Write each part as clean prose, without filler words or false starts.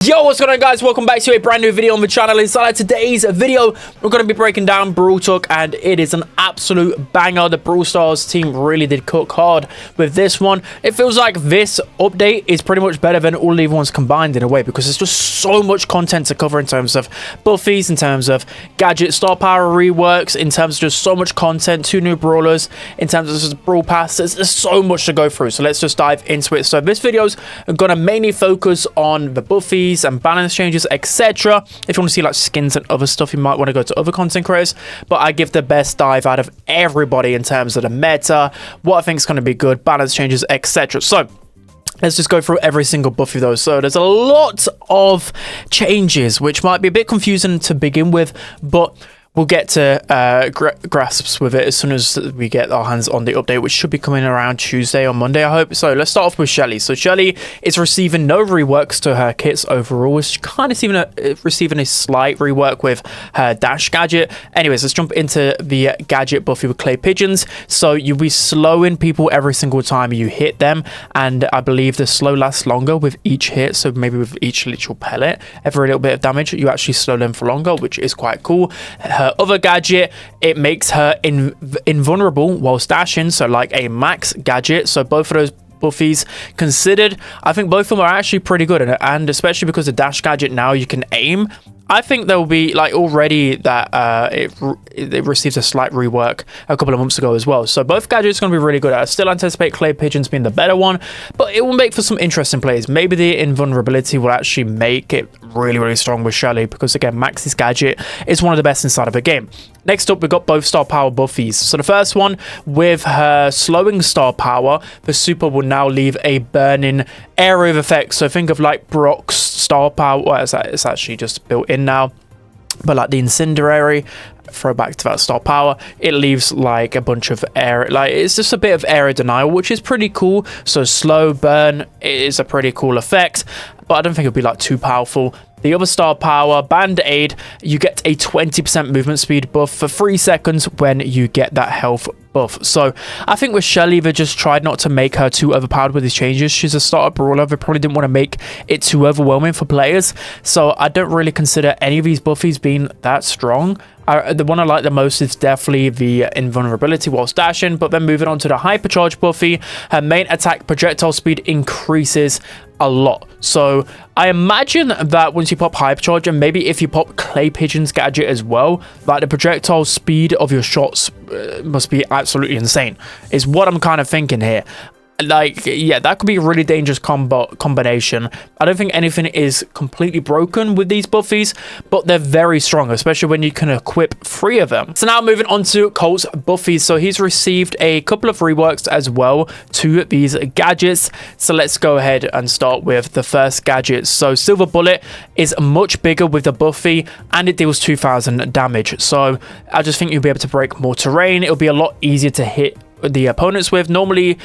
Yo, what's going on, guys? Welcome back to a brand new video on the channel. Inside today's video, we're going to be breaking down Brawl Talk, and it is an absolute banger. The Brawl Stars team really did cook hard with this one. It feels like this update is pretty much better than all the other ones combined in a way, because there's just so much content to cover in terms of Buffies, in terms of gadget star power reworks, in terms of just so much content, 2 new brawlers, in terms of just Brawl Pass. There's so much to go through, so let's just dive into it. So this video is going to mainly focus on the Buffies and balance changes, etc. If you want to see like skins and other stuff, you might want to go to other content creators, but I give the best dive out of everybody in terms of the meta, what I think is going to be good, balance changes, etc. So let's just go through every single Buffy though. So there's a lot of changes which might be a bit confusing to begin with, but we'll get to grasps with it as soon as we get our hands on the update, which should be coming around Tuesday or Monday, I hope. So let's start off with Shelly. So Shelly is receiving no reworks to her kits overall. She's kind of receiving a slight rework with her dash gadget. Anyways, let's jump into the gadget Buffy with clay pigeons. So you'll be slowing people every single time you hit them, and I believe the slow lasts longer with each hit. So maybe with each literal pellet, every little bit of damage, you actually slow them for longer, which is quite cool. Her other gadget, it makes her invulnerable whilst dashing, so like a max gadget. So both of those Buffies considered, I think both of them are actually pretty good, and especially because the dash gadget now you can aim. I think there will be like already that it received a slight rework a couple of months ago as well. So both gadgets are going to be really good. I still anticipate clay pigeons being the better one, but it will make for some interesting plays. Maybe the invulnerability will actually make it really strong with Shelly, because again, Max's gadget is one of the best inside of the game. Next up, we've got both star power Buffies. So the first one, with her slowing star power, the super will now leave a burning area of effect. So think of like Brock's star power. Well, it's actually just built in now, but like the incendiary, throwback to that star power, it leaves like a bunch of air, like it's just a bit of area denial, which is pretty cool. So slow burn is a pretty cool effect, but I don't think it'll be like too powerful. The other star power, Band-Aid, you get a 20% movement speed buff for 3 seconds when you get that health buff. So I think with Shelly, they just tried not to make her too overpowered with these changes. She's a starter brawler. They probably didn't want to make it too overwhelming for players. So I don't really consider any of these Buffies being that strong. The one I like the most is definitely the invulnerability whilst dashing, but then moving on to the hypercharge Buffy, her main attack projectile speed increases a lot. So I imagine that once you pop hypercharge, and maybe if you pop clay pigeon's gadget as well, like the projectile speed of your shots must be absolutely insane, is what I'm kind of thinking here. Like, yeah, that could be a really dangerous combination. I don't think anything is completely broken with these Buffies, but they're very strong, especially when you can equip 3 of them. So now moving on to Colt's Buffies. So he's received a couple of reworks as well to these gadgets. So let's go ahead and start with the first gadget. So Silver Bullet is much bigger with the Buffy, and it deals 2000 damage. So I just think you'll be able to break more terrain. It'll be a lot easier to hit the opponents with. Normally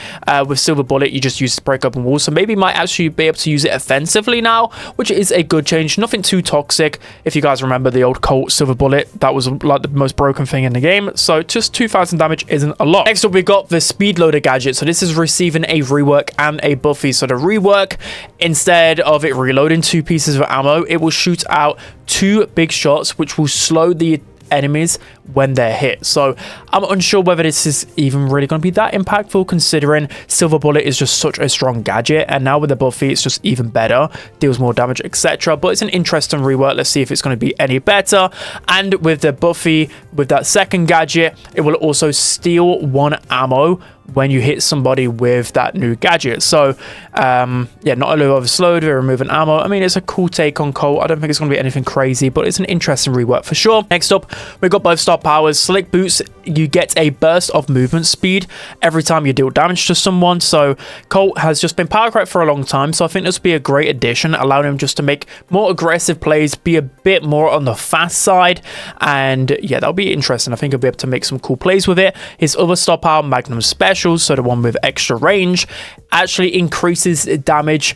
with Silver Bullet you just use to break open walls, so maybe you might actually be able to use it offensively now, which is a good change. Nothing too toxic. If you guys remember the old Colt Silver Bullet, that was like the most broken thing in the game, so just 2000 damage isn't a lot. Next up, we've got the Speed Loader gadget. So this is receiving a rework and a Buffy. So the rework, instead of it reloading 2 pieces of ammo, it will shoot out 2 big shots, which will slow the enemies when they're hit. So I'm unsure whether this is even really going to be that impactful, considering Silver Bullet is just such a strong gadget, and now with the Buffy it's just even better, deals more damage, etc. But it's an interesting rework. Let's see if it's going to be any better. And with the Buffy, with that second gadget, it will also steal 1 ammo when you hit somebody with that new gadget. So yeah, not only overslowed, they're removing ammo. I mean, it's a cool take on Colt. I don't think it's going to be anything crazy, but it's an interesting rework for sure. Next up, we've got both star powers. Slick Boots, you get a burst of movement speed every time you deal damage to someone. So Colt has just been power crept for a long time, so I think this would be a great addition, allowing him just to make more aggressive plays, be a bit more on the fast side, and yeah, that'll be interesting. I think he'll be able to make some cool plays with it. His other star power, Magnum Specials, so the one with extra range, actually increases damage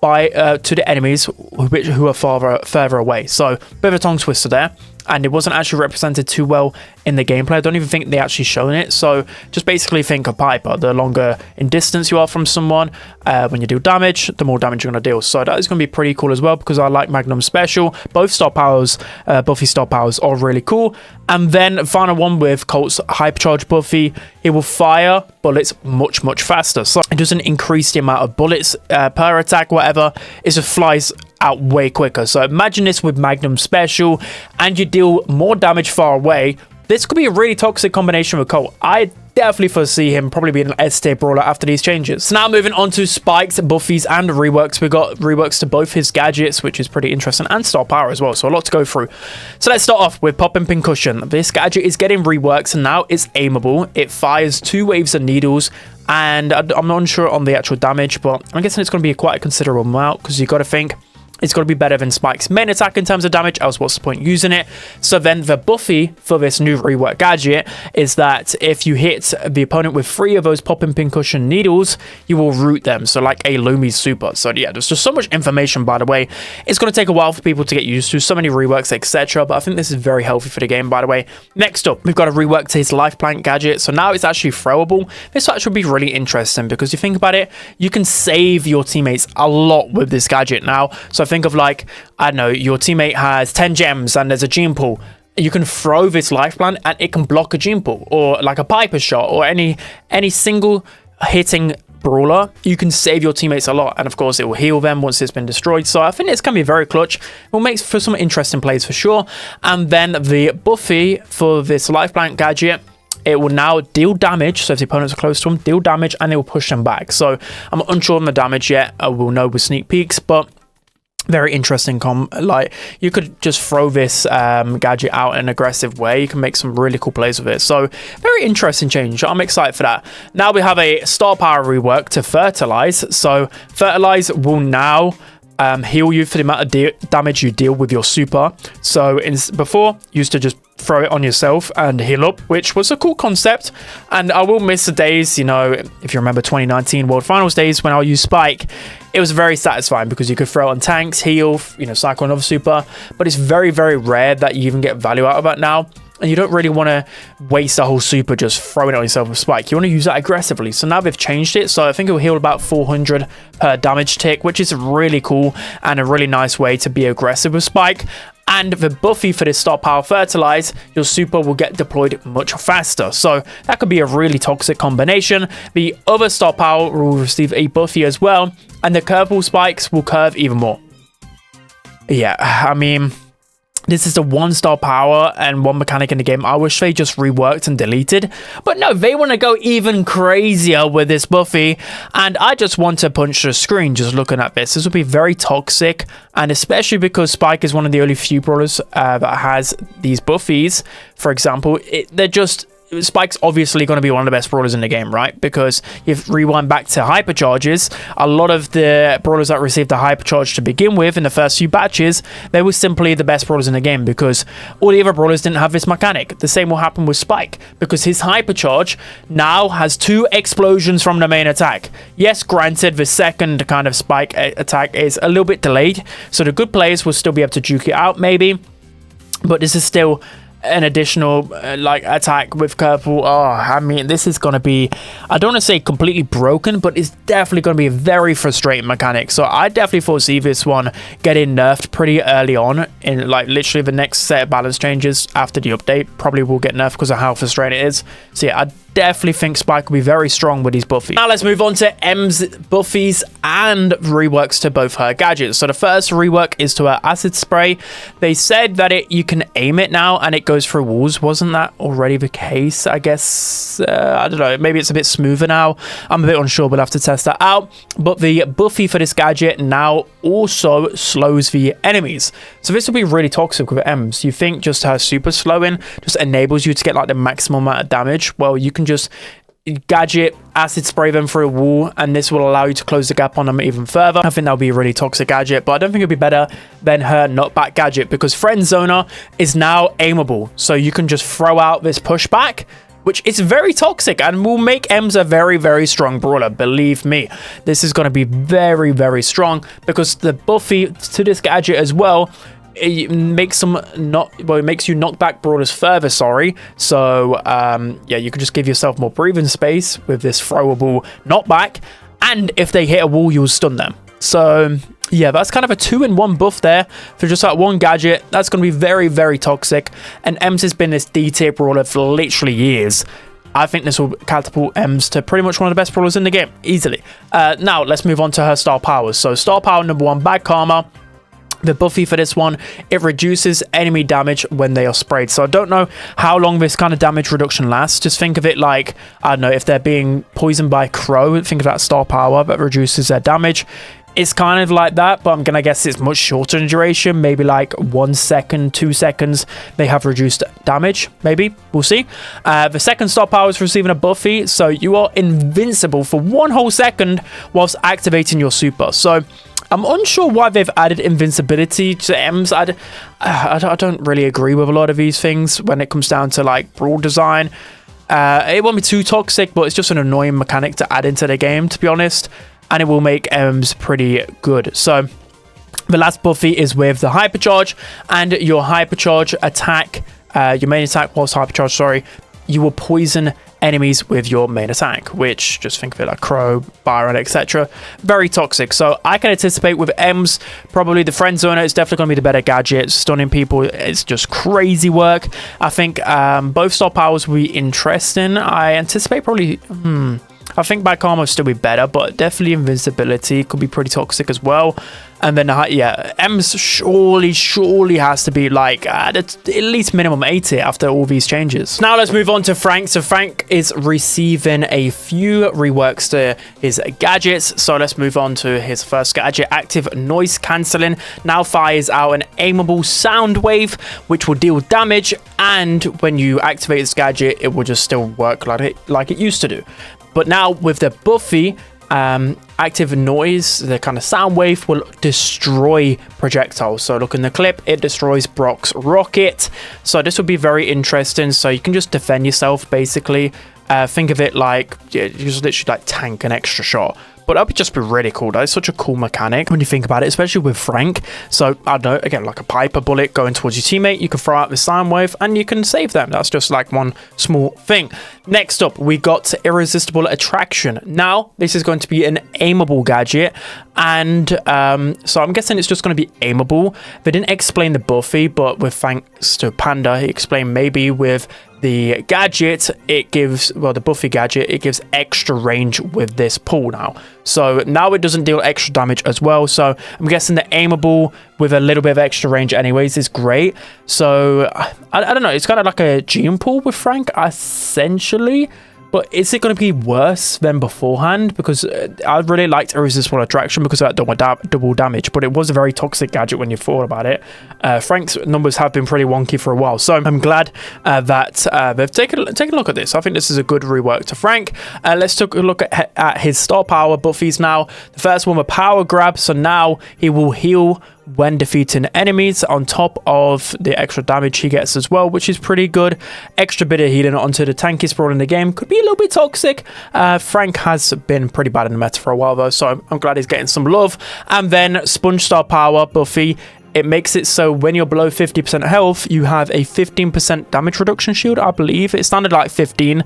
by to the enemies who are further away. So bit of a tongue twister there. and it wasn't actually represented too well in the gameplay. I don't even think they actually shown it. So just basically think of Piper. The longer in distance you are from someone, when you deal damage, the more damage you're going to deal. So that is going to be pretty cool as well, because I like Magnum Special. Both star powers, Buffy star powers, are really cool. And then final one with Colt's Hypercharge Buffy. It will fire bullets much faster. So it doesn't increase the amount of bullets per attack, whatever. It just flies out way quicker. So imagine this with Magnum Special, and you deal more damage far away. This could be a really toxic combination with Colt. I definitely foresee him probably being an S-tier brawler after these changes. So now moving on to Spikes, Buffies, and reworks. We got reworks to both his gadgets, which is pretty interesting, and star power as well. So a lot to go through. So let's start off with Poppin' Pincushion. This gadget is getting reworks, and now it's aimable. It fires 2 waves of needles, and I'm not sure on the actual damage, but I'm guessing it's going to be quite a considerable amount, because you got to think it's got to be better than Spike's main attack in terms of damage, else what's the point using it? So then the Buffy for this new rework gadget is that if you hit the opponent with 3 of those Poppin' Pincushion needles, you will root them. So like a Lumi's super. So yeah, there's just so much information, by the way. It's going to take a while for people to get used to, so many reworks, etc. But I think this is very healthy for the game, by the way. Next up, we've got a rework to his Life Plank gadget. So now it's actually throwable. This will actually be really interesting, because you think about it, you can save your teammates a lot with this gadget now. So think of like, I don't know, your teammate has 10 gems and there's a gene pool. You can throw this life plant and it can block a gene pool, or like a Piper shot, or any single hitting brawler. You can save your teammates a lot, and of course it will heal them once it's been destroyed. So I think it's going to be very clutch. It will make for some interesting plays for sure. And then the Buffy for this life plant gadget, it will now deal damage. So if the opponents are close to them, deal damage, and it will push them back. So I'm unsure on the damage yet. We'll know with sneak peeks, but very interesting like, you could just throw this gadget out in an aggressive way. You can make some really cool plays with it. So very interesting change. I'm excited for that. Now we have a star power rework to Fertilize. So Fertilize will now heal you for the amount of damage you deal with your super. So before, you used to just throw it on yourself and heal up, which was a cool concept. And I will miss the days, you know, if you remember 2019 World Finals days when I used Spike, it was very satisfying because you could throw on tanks, heal, you know, cycle another super. But it's very rare that you even get value out of that now. And you don't really want to waste a whole super just throwing it on yourself with Spike. You want to use that aggressively. So now they've changed it. So I think it will heal about 400 per damage tick, which is really cool and a really nice way to be aggressive with Spike. And the Buffy for this star power Fertilize, your super will get deployed much faster. So that could be a really toxic combination. The other star power will receive a Buffy as well. And the curveball spikes will curve even more. Yeah, I mean, this is the 1-star power and 1 mechanic in the game I wish they just reworked and deleted. But no, they want to go even crazier with this Buffy. And I just want to punch the screen just looking at this. This will be very toxic. And especially because Spike is one of the only few brawlers that has these Buffies. For example, they're just... Spike's obviously going to be one of the best brawlers in the game, right? Because if rewind back to hypercharges, a lot of the brawlers that received the hypercharge to begin with in the first few batches, they were simply the best brawlers in the game because all the other brawlers didn't have this mechanic. The same will happen with Spike because his hypercharge now has 2 explosions from the main attack. Yes, granted, the second kind of Spike attack is a little bit delayed, so the good players will still be able to juke it out maybe, but this is still an additional like attack with curveball. Oh, I mean, this is going to be, I don't want to say completely broken, but it's definitely going to be a very frustrating mechanic. So I definitely foresee this one getting nerfed pretty early on in like literally the next set of balance changes after the update. Probably will get nerfed because of how frustrating it is. So yeah, I definitely think Spike will be very strong with his Buffies. Now let's move on to M's Buffies and reworks to both her gadgets. So the first rework is to her acid spray. They said that you can aim it now and it goes through walls. Wasn't that already the case? I guess, I don't know, maybe it's a bit smoother now. I'm a bit unsure, we'll have to test that out. But the Buffy for this gadget now also slows the enemies. So this will be really toxic with M's. You think just her super slowing just enables you to get like the maximum amount of damage? Well, you can just gadget acid spray them through a wall and this will allow you to close the gap on them even further. I think that'll be a really toxic gadget, but I don't think it'll be better than her knockback gadget because Friend Zoner is now aimable, so you can just throw out this pushback, which is very toxic and will make Ems a very strong brawler. Believe me, this is going to be very strong because the Buffy to this gadget as well it makes them it makes you knock back brawlers further, sorry. So yeah, you can just give yourself more breathing space with this throwable knockback, and if they hit a wall, you'll stun them. So yeah, that's kind of a 2-in-1 buff there for just that one gadget. That's going to be very, very toxic, and Ems has been this D-tier brawler for literally years. I think this will catapult Ems to pretty much one of the best brawlers in the game, easily. Now, let's move on to her star powers. So star power number 1, Bad Karma. The Buffy for this one, it reduces enemy damage when they are sprayed. So I don't know how long this kind of damage reduction lasts. Just think of it like, I don't know, if they're being poisoned by Crow, think of that star power that reduces their damage. It's kind of like that, but I'm going to guess it's much shorter in duration. Maybe like 1 second, 2 seconds, they have reduced damage. Maybe. We'll see. The second star power is receiving a Buffy, so you are invincible for 1 whole second whilst activating your super. So I'm unsure why they've added invincibility to Ems. I don't really agree with a lot of these things when it comes down to like Brawl design. It won't be too toxic, but it's just an annoying mechanic to add into the game, to be honest. And it will make Ems pretty good. So the last Buffy is with the Hypercharge, and your Hypercharge attack, your main attack whilst Hypercharge, sorry, you will poison enemies with your main attack, which, just think of it like Crow, Byron, etc. Very toxic. So I can anticipate with Ems, probably the Friend Zoner is definitely going to be the better gadget. Stunning people, it's just crazy work. I think both star powers will be interesting. I anticipate probably... I think Bad Karma will still be better, but definitely invincibility could be pretty toxic as well. And then, yeah, Ems surely has to be like at least minimum 80 after all these changes. Now let's move on to Frank. So Frank is receiving a few reworks to his gadgets. So let's move on to his first gadget. Active noise cancelling now fires out an aimable sound wave, which will deal damage. And when you activate this gadget, it will just still work like it used to do. But now with the Buffy, active noise, the kind of sound wave will destroy projectiles. So look in the clip, it destroys Brock's rocket. So this will be very interesting. So you can just defend yourself, basically. Think of it like, yeah, you just literally like tank an extra shot. But that would just be really cool. That is such a cool mechanic when you think about it, especially with Frank. So, I don't know, again, like a Piper bullet going towards your teammate, you can throw out the sound wave and you can save them. That's just like one small thing. Next up, we got Irresistible Attraction. Now, this is going to be an aimable gadget. And so I'm guessing it's just going to be aimable. They didn't explain the Buffy, but with thanks to Panda, he explained maybe with the gadget, it gives, well, the Buffy gadget, it gives extra range with this pull now. So now it doesn't deal extra damage as well. So I'm guessing the aimable with a little bit of extra range anyways is great. So I don't know. It's kind of like a gene pull with Frank, essentially. But is it going to be worse than beforehand? Because I really liked Irresistible Attraction because of that double damage. But it was a very toxic gadget when you thought about it. Frank's numbers have been pretty wonky for a while. So I'm glad that they've taken a look at this. I think this is a good rework to Frank. Let's take a look at his star power Buffies now. The first one, a power grab. So now he will heal when defeating enemies on top of the extra damage he gets as well, which is pretty good. Extra bit of healing onto the tankiest brawler in the game. Could be a little bit toxic. Frank has been pretty bad in the meta for a while though, so I'm glad he's getting some love. And then Sponge Star Power Buffy. It makes it so when you're below 50% health, you have a 15% damage reduction shield, I believe. It sounded like 15.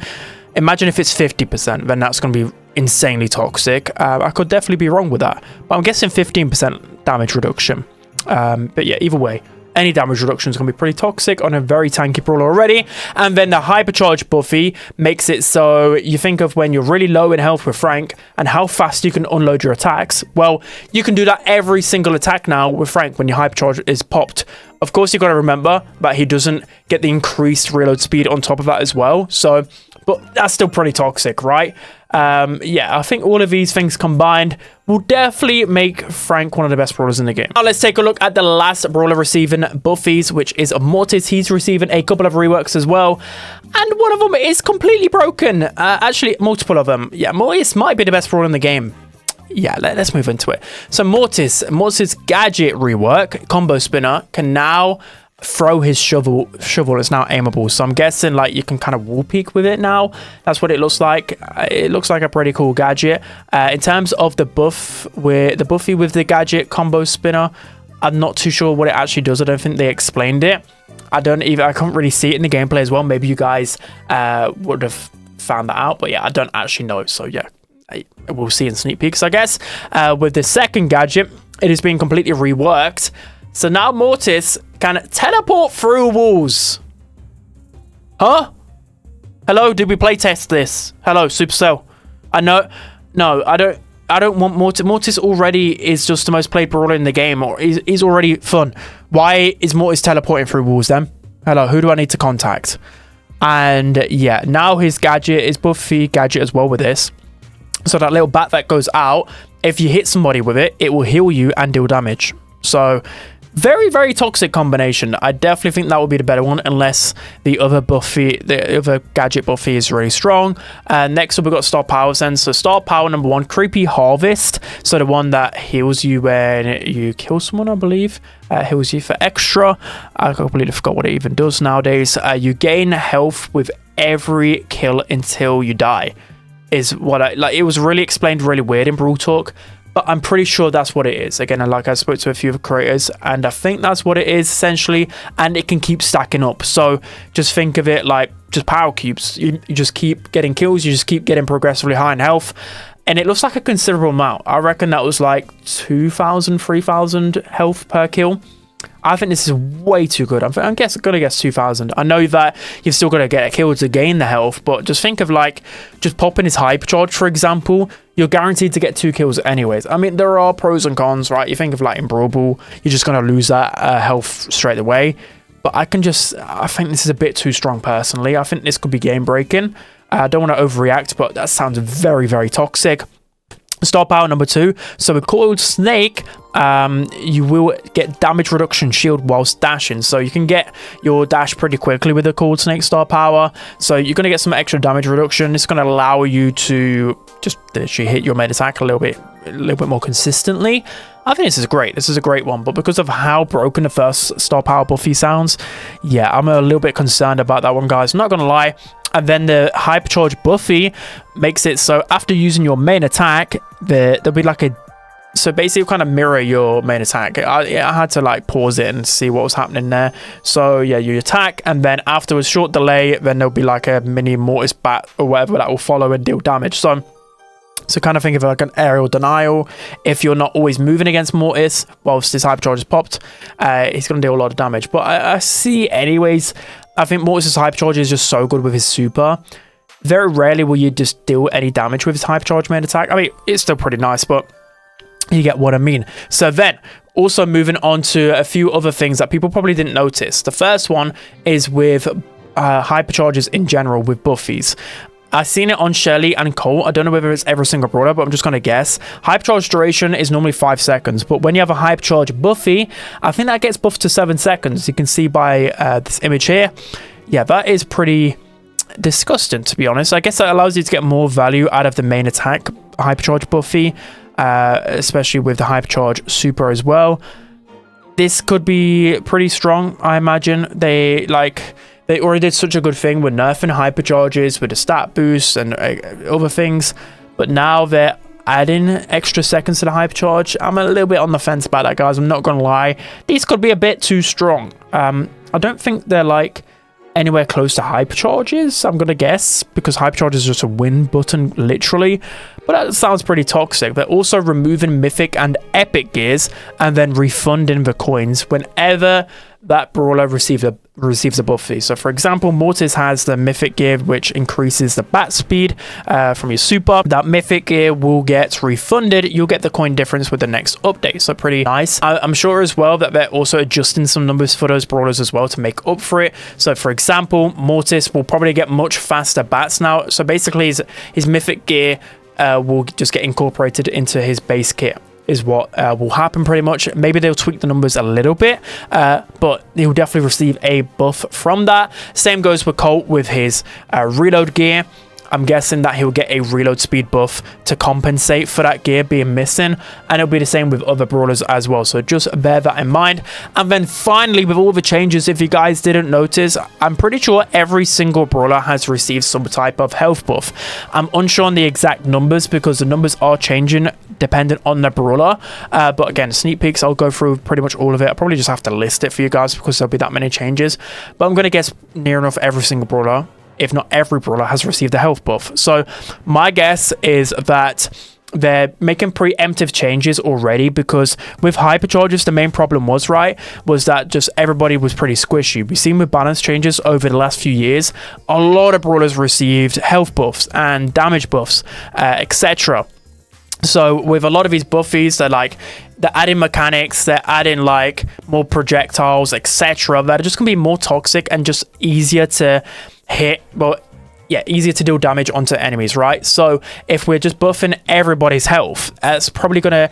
Imagine if it's 50%, then that's going to be insanely toxic. I could definitely be wrong with that, but I'm guessing 15% damage reduction. But yeah, either way, any damage reduction is going to be pretty toxic on a very tanky brawler already. And then the Hypercharge Buffy makes it so you think of when you're really low in health with Frank and how fast you can unload your attacks. Well, you can do that every single attack now with Frank when your Hypercharge is popped. Of course, you've got to remember that he doesn't get the increased reload speed on top of that as well. So, but that's still pretty toxic, right? Yeah, I think all of these things combined will definitely make Frank one of the best brawlers in the game. Now let's take a look at the last brawler receiving Buffies, which is Mortis. He's receiving a couple of reworks as well, and one of them is completely broken. Actually, multiple of them. Yeah, Mortis might be the best brawler in the game. Yeah, let's move into it. So Mortis' gadget rework, Combo Spinner, can now throw his shovel is now aimable. So I'm guessing like you can kind of wall peek with it now. That's what it looks like. It looks like a pretty cool gadget. In terms of the buff, with the Buffy with the gadget Combo Spinner, I'm not too sure what it actually does. I don't think they explained it. I can't really see it in the gameplay as well. Maybe you guys would have found that out, but yeah, I don't actually know. So yeah, we'll see in sneak peeks, I guess. With the second gadget, it is being completely reworked. So now Mortis can teleport through walls. Huh? Hello, did we playtest this? Hello, Supercell. I know. No, I don't want Mortis. Mortis already is just the most played brawler in the game, or he's already fun. Why is Mortis teleporting through walls then? Hello, who do I need to contact? And yeah, now his gadget is Buffy gadget as well with this. So that little bat that goes out, if you hit somebody with it, it will heal you and deal damage. So very, very toxic combination. I definitely think that would be the better one, unless the other gadget Buffy is really strong. Next up, we've got Star Power then. So Star Power number 1, Creepy Harvest. So the one that heals you when you kill someone, I believe. Heals you for extra. I completely forgot what it even does nowadays. You gain health with every kill until you die. Is what it was really explained really weird in Brawl Talk. But I'm pretty sure that's what it is. Again, like I spoke to a few of the creators, and I think that's what it is essentially. And it can keep stacking up. So just think of it like just power cubes. You just keep getting kills. You just keep getting progressively high in health. And it looks like a considerable amount. I reckon that was like 2,000, 3,000 health per kill. I think this is way too good. I'm gonna guess 2,000. I know that you've still got to get a kill to gain the health, but just think of like just popping his hypercharge, for example. You're guaranteed to get 2 kills anyways. I mean, there are pros and cons, right? You think of like in Brawl, you're just gonna lose that health straight away. But I think this is a bit too strong personally. I think this could be game breaking. I don't want to overreact, but that sounds very, very toxic. Star Power number 2. So with Coiled Snake, you will get damage reduction shield whilst dashing. So you can get your dash pretty quickly with the Coiled Snake Star Power. So you're going to get some extra damage reduction. It's going to allow you to just literally hit your main attack a little bit more consistently. I think this is great. This is a great one, but because of how broken the first Star Power Buffy sounds, yeah, I'm a little bit concerned about that one, guys. I'm not going to lie. And then the Hypercharge Buffy makes it so after using your main attack, there'll be like so basically kind of mirror your main attack. I had to like pause it and see what was happening there. So yeah, you attack, and then after a short delay, then there'll be like a mini Mortis bat or whatever that will follow and deal damage. So kind of think of like an aerial denial. If you're not always moving against Mortis whilst his hypercharge is popped, he's going to deal a lot of damage. But I see anyways, I think Mortis' hypercharge is just so good with his super. Very rarely will you just deal any damage with his hypercharge main attack. I mean, it's still pretty nice, but you get what I mean. So then, also moving on to a few other things that people probably didn't notice. The first one is with hypercharges in general with Buffies. I've seen it on Shelly and Colt. I don't know whether it's every single brawler, but I'm just going to guess. Hypercharge duration is normally 5 seconds, but when you have a Hypercharge Buffy, I think that gets buffed to 7 seconds. You can see by this image here. Yeah, that is pretty disgusting, to be honest. I guess that allows you to get more value out of the main attack Hypercharge Buffy, especially with the Hypercharge Super as well. This could be pretty strong, I imagine. They already did such a good thing with nerfing hypercharges with the stat boosts and other things, but now they're adding extra seconds to the hypercharge. I'm a little bit on the fence about that, guys. I'm not gonna lie. These could be a bit too strong. I don't think they're like anywhere close to hypercharges, I'm gonna guess, because hypercharge is just a win button literally, but that sounds pretty toxic. They're also removing mythic and epic gears and then refunding the coins whenever that brawler receives a Buffy. So for example, Mortis has the mythic gear which increases the bat speed from your super. That mythic gear will get refunded. You'll get the coin difference with the next update, so pretty nice. I'm sure as well that they're also adjusting some numbers for those brawlers as well to make up for it. So for example, Mortis will probably get much faster bats now, so basically his mythic gear will just get incorporated into his base kit is what will happen pretty much. Maybe they'll tweak the numbers a little bit, but he'll definitely receive a buff from that. Same goes with Colt with his reload gear. I'm guessing that he'll get a reload speed buff to compensate for that gear being missing, and it'll be the same with other brawlers as well, so just bear that in mind. And then finally, with all the changes, if you guys didn't notice, I'm pretty sure every single brawler has received some type of health buff. I'm unsure on the exact numbers because the numbers are changing dependent on the brawler, but again, sneak peeks, I'll go through pretty much all of it. I'll probably just have to list it for you guys because there'll be that many changes, but I'm going to guess near enough every single brawler, if not every brawler, has received a health buff. So my guess is that they're making preemptive changes already, because with hypercharges, the main problem was that just everybody was pretty squishy. We've seen with balance changes over the last few years, a lot of brawlers received health buffs and damage buffs, etc. So with a lot of these buffies, they're adding mechanics, they're adding like more projectiles, etc. that are just gonna be more toxic and just easier to hit, easier to deal damage onto enemies, right? So if we're just buffing everybody's health, it's probably gonna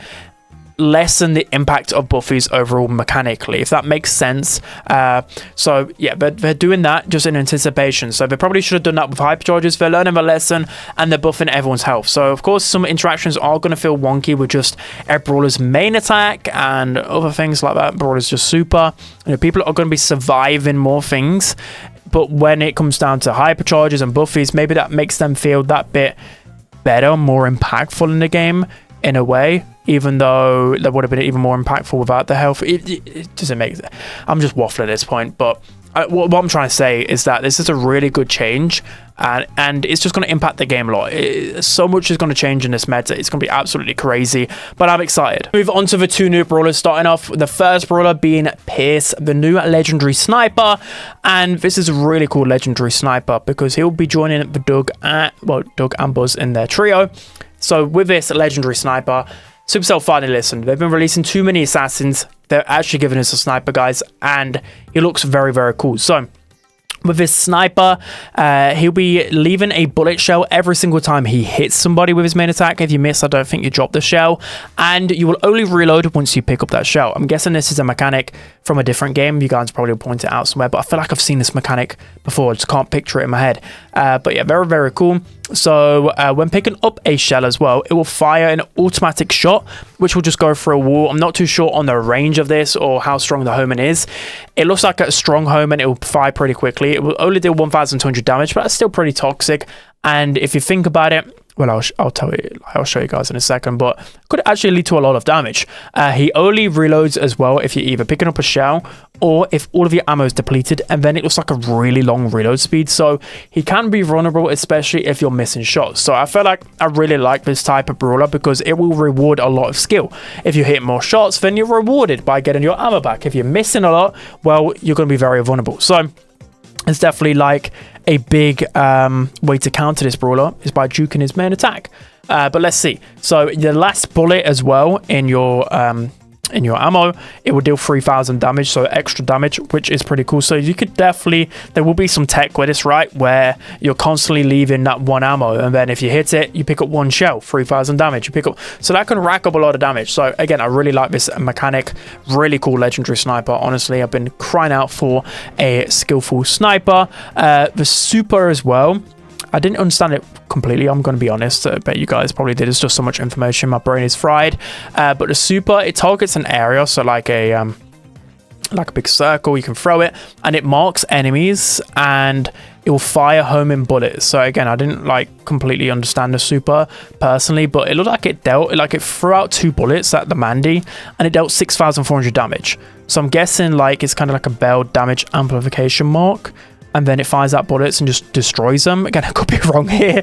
lessen the impact of buffies overall mechanically, if that makes sense. So yeah, but they're doing that just in anticipation, so they probably should have done that with hypercharges. They're learning the lesson and they're buffing everyone's health. So of course some interactions are going to feel wonky with just a brawler's main attack and other things like that. Brawler's just super, people are going to be surviving more things, but when it comes down to hypercharges and buffies, maybe that makes them feel that bit better, more impactful in the game in a way, even though that would have been even more impactful without the health. It doesn't make... I'm just waffling at this point, but what I'm trying to say is that this is a really good change, and it's just going to impact the game a lot. So much is going to change in this meta. It's going to be absolutely crazy, but I'm excited. Move on to the two new brawlers, starting off with the first brawler being Pierce, the new legendary sniper. And this is a really cool legendary sniper because he'll be joining the Doug and Buzz in their trio. So with this legendary sniper, Supercell finally listened. They've been releasing too many assassins. They're actually giving us a sniper, guys, and he looks very, very cool. So with this sniper, he'll be leaving a bullet shell every single time he hits somebody with his main attack. If you miss, I don't think you drop the shell, and you will only reload once you pick up that shell. I'm guessing this is a mechanic from a different game. You guys probably point it out somewhere, but I feel like I've seen this mechanic before. I just can't picture it in my head. But yeah, very, very cool. So when picking up a shell as well, it will fire an automatic shot, which will just go through a wall. I'm not too sure on the range of this or how strong the homing is. It looks like a strong homing. It will fire pretty quickly. It will only deal 1,200 damage, but that's still pretty toxic. And if you think about it, well, I'll show you guys in a second, but could actually lead to a lot of damage. He only reloads as well if you're either picking up a shell or if all of your ammo is depleted, and then it looks like a really long reload speed. So he can be vulnerable, especially if you're missing shots. So I feel like I really like this type of brawler because it will reward a lot of skill. If you hit more shots, then you're rewarded by getting your ammo back. If you're missing a lot, well, you're going to be very vulnerable. So it's definitely like a big way to counter this brawler is by juking his main attack. But let's see. So the last bullet as well in your ammo, it will deal 3,000 damage, so extra damage, which is pretty cool. So you could definitely, there will be some tech with this, right, where you're constantly leaving that one ammo, and then if you hit it, you pick up one shell, 3,000 damage, you pick up, so that can rack up a lot of damage. So again, I really like this mechanic. Really cool legendary sniper. Honestly, I've been crying out for a skillful sniper. The super as well, I didn't understand it completely, I'm going to be honest. I bet you guys probably did. It's just so much information, my brain is fried. But the super, it targets an area, so like a big circle, you can throw it and it marks enemies and it will fire homing bullets. So again, I didn't completely understand the super personally, but it looked like it dealt, it threw out 2 bullets at the Mandy and it dealt 6,400 damage. So I'm guessing it's kind of like a bell damage amplification mark, and then it fires out bullets and just destroys them. Again, I could be wrong here,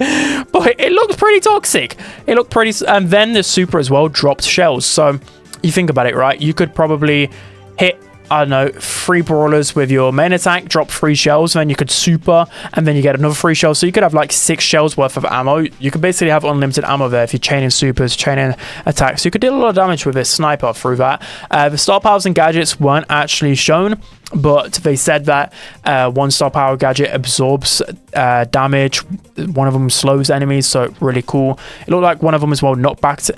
but it looks pretty toxic. It looked pretty... And then the super as well dropped shells. So you think about it, right? You could probably hit, I don't know, 3 brawlers with your main attack, drop 3 shells, and then you could super, and then you get another 3 shells. So you could have 6 shells worth of ammo. You could basically have unlimited ammo there if you're chaining supers, chaining attacks. So you could deal a lot of damage with this sniper through that. The star powers and gadgets weren't actually shown, but they said that one star power gadget absorbs damage. One of them slows enemies, so really cool. It looked like one of them as well knockbacked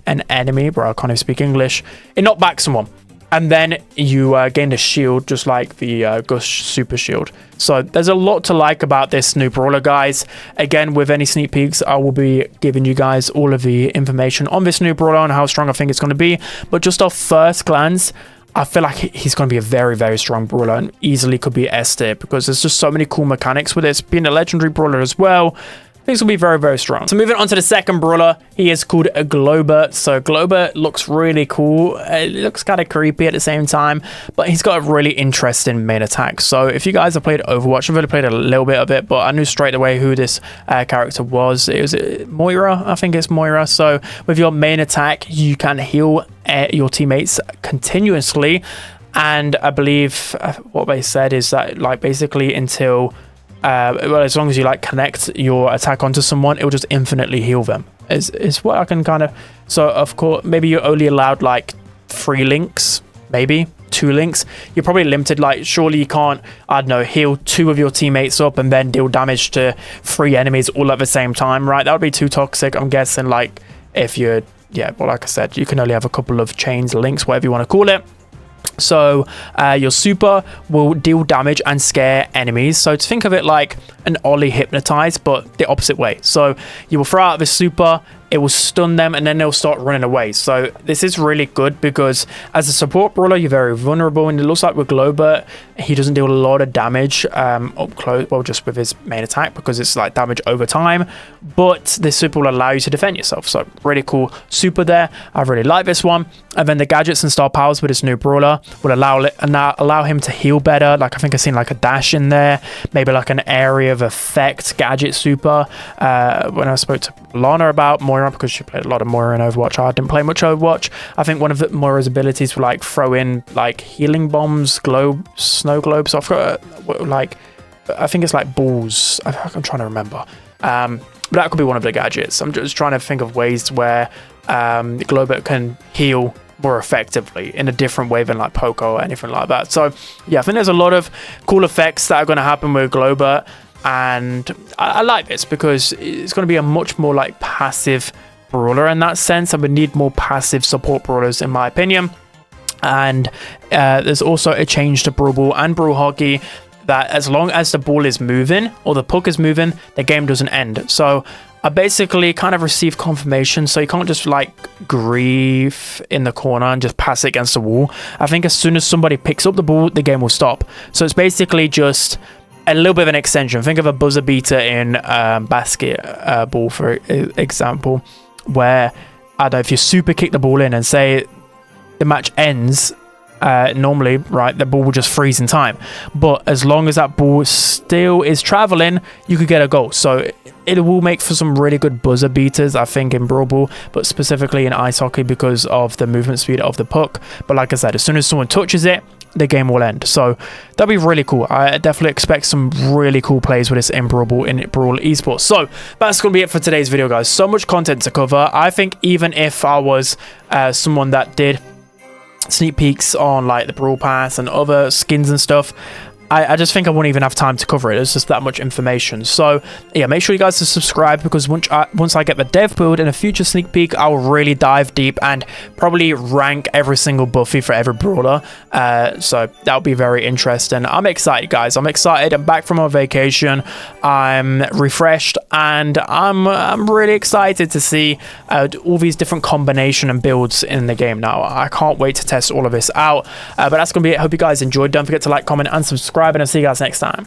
an enemy. Bro, I can't even speak English. It knocked back someone. And then you gain a shield, just like the Gush Super Shield. So there's a lot to like about this new brawler, guys. Again, with any sneak peeks, I will be giving you guys all of the information on this new brawler and how strong I think it's going to be. But just off first glance, I feel like he's going to be a very, very strong brawler and easily could be S tier because there's just so many cool mechanics with this. Being a legendary brawler as well, things will be very, very strong. So moving on to the second brawler, he is called a Glober. So Glober looks really cool. It looks kind of creepy at the same time, but he's got a really interesting main attack. So if you guys have played Overwatch, I've only played a little bit of it, but I knew straight away who this character was. It was Moira, I think it's Moira. So with your main attack, you can heal your teammates continuously. And I believe what they said is that like basically until well, as long as you like connect your attack onto someone, it will just infinitely heal them. Is what I can kind of. So of course, maybe you're only allowed like 3 links, maybe 2 links. You're probably limited. Like surely you can't, I don't know, heal 2 of your teammates up and then deal damage to 3 enemies all at the same time, right? That would be too toxic. I'm guessing like if you're, yeah, well, like I said, you can only have a couple of chains, links, whatever you want to call it. So your super will deal damage and scare enemies. So to think of it like an Ollie hypnotize, but the opposite way. So you will throw out the super, it will stun them, and then they'll start running away. So this is really good because as a support brawler, you're very vulnerable. And it looks like with Glober, he doesn't deal a lot of damage up close, well, just with his main attack because it's like damage over time. But this super will allow you to defend yourself. So really cool super there. I really like this one. And then the gadgets and star powers with this new brawler will allow him to heal better. Like I think I've seen like a dash in there, maybe like an area of effect gadget super. When I spoke to Lana about Moira, because she played a lot of Moira in Overwatch, I didn't play much Overwatch. I think one of Moira's abilities were like throw in like healing bombs, snow globes. I've got like, I think it's like balls. I'm trying to remember. But that could be one of the gadgets. I'm just trying to think of ways where Glober can heal more effectively in a different way than like Poco or anything like that. So yeah, I think there's a lot of cool effects that are going to happen with Glober, and I like this because it's going to be a much more like passive brawler in that sense, and we need more passive support brawlers in my opinion. And there's also a change to Brawl Ball and Brawl Hockey that as long as the ball is moving or the puck is moving, the game doesn't end. So I basically kind of received confirmation, so you can't just like grief in the corner and just pass it against the wall. I think as soon as somebody picks up the ball, the game will stop. So it's basically just a little bit of an extension. Think of a buzzer beater in basketball, for example, where I don't know, if you super kick the ball in and say the match ends, normally, right, the ball will just freeze in time. But as long as that ball still is traveling, you could get a goal. So it will make for some really good buzzer beaters, I think, in Brawl Ball, but specifically in ice hockey because of the movement speed of the puck. But like I said, as soon as someone touches it, the game will end. So that'll be really cool. I definitely expect some really cool plays with this in Brawl Ball, in Brawl Esports. So that's going to be it for today's video, guys. So much content to cover. I think even if I was someone that did sneak peeks on like the Brawl Pass and other skins and stuff, I just think I won't even have time to cover it. It's just that much information. So yeah, make sure you guys to subscribe, because once I get the dev build in a future sneak peek, I'll really dive deep and probably rank every single Buffy for every brawler. So that'll be very interesting. I'm excited, guys. I'm excited. I'm back from our vacation. I'm refreshed, and I'm really excited to see all these different combination and builds in the game now. I can't wait to test all of this out. But that's gonna be it. Hope you guys enjoyed. Don't forget to like, comment, and subscribe, and I'll see you guys next time.